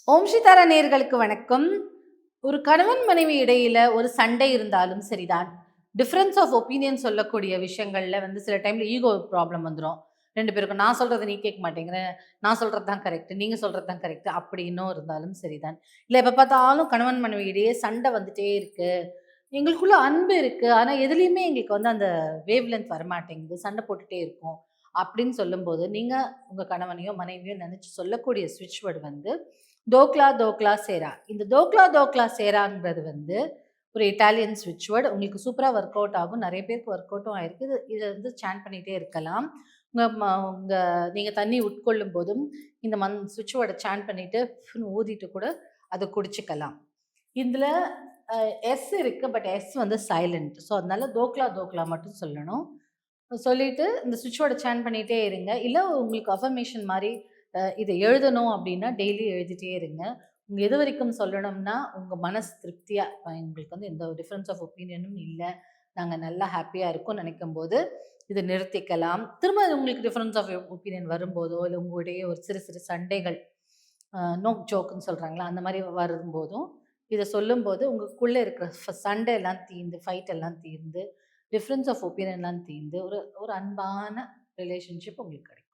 ஓம் ஸ்ரீதாரா நேயர்களுக்கு வணக்கம். ஒரு கணவன் மனைவி இடையில ஒரு சண்டை இருந்தாலும் சரிதான். டிஃபரன்ஸ் ஆஃப் ஒப்பீனியன் சொல்லக்கூடிய விஷயங்கள்ல சில டைம்ல ஈகோ ப்ராப்ளம் வந்துரும். 2 பேருக்கும் நான் சொல்றத நீ கேட்க மாட்டேங்கிற, நான் சொல்றது தான் கரெக்ட், நீங்க சொல்றது தான் கரெக்ட் அப்படின்னும் இருந்தாலும் சரிதான். இல்ல எப்ப பார்த்தாலும் கணவன் மனைவி இடையே சண்டை வந்துட்டே இருக்கு. எங்களுக்குள்ள அன்பு இருக்கு. ஆனா எதுலயுமே எங்களுக்கு அந்த வேவ் லென்த் வரமாட்டேங்குது. சண்டை போட்டுட்டே இருக்கோம். அப்படின்னு சொல்லும்போது, நீங்க உங்க கணவனையோ, மனைவியோ நெனச்சு சொல்லக்கூடிய ஸ்விட்ச் வேர்ட் தோக்லா தோக்லா சேரா. இந்த தோக்லா தோக்லா சேராங்கிறது ஒரு இட்டாலியன் ஸ்விட்ச் வேர்ட். உங்களுக்கு சூப்பரா ஒர்க் அவுட் ஆகும். நெறைய பேருக்கு ஒர்க் அவுட்டும் ஆயிருக்கு. இத சாண்ட் பண்ணிட்டே இருக்கலாம். உங்க உங்க நீங்க தண்ணி உட்கொள்ளும் போதும் இந்த ஸ்விட்ச் வேர்ட சாண்ட் பண்ணிட்டு ஊதிட்டு கூட அத குடிச்சுக்கலாம். இதுல எஸ் இருக்கு. But S silent. ஸோ அதனால தோக்லா தோக்லா மட்டும் சொல்லணும். சொல்லிட்டு இந்த ஸ்விட்ச் வேர்ட சாண்ட் பண்ணிட்டே இருங்க. இல்ல உங்களுக்கு அஃபர்மேஷன் மாரி இத எழுதணும் அப்டின்னா டெய்லி எழுதிட்டே இருங்க. உங்க எதுவரைக்கும் சொல்லணும்னா, உங்க மனசு திருப்தியா எங்களுக்கு எந்த ஒரு டிஃபரன்ஸ் ஆஃப் ஒப்பீனியனும் இல்ல. நாங்க நல்லா ஹேப்பியா இருக்கோம்னு நெனைக்கும்போது, இத நிறுத்திக்கலாம். திரும்ப உங்களுக்கு டிஃபரன்ஸ் ஆஃப் ஒப்பீனியன் வரும்போதோ, இல்ல உங்களிடையே ஒரு சிறு சிறு சண்டைகள் நோக் ஜோக்குன்னு சொல்றாங்கல்ல, அந்த மாரி வரும்போதும், இத சொல்லும்போது உங்களுக்குள்ள இருக்கிற சண்டை எல்லாம் தீர்ந்து, ஃபைட் எல்லாம் தீர்ந்து, டிஃபரன்ஸ் ஆஃப் ஒப்பீனியன்லாம் தீர்ந்து, ஒரு ஒரு அன்பான ரிலேஷன்ஷிப் உங்களுக்கு கிடைக்கும்.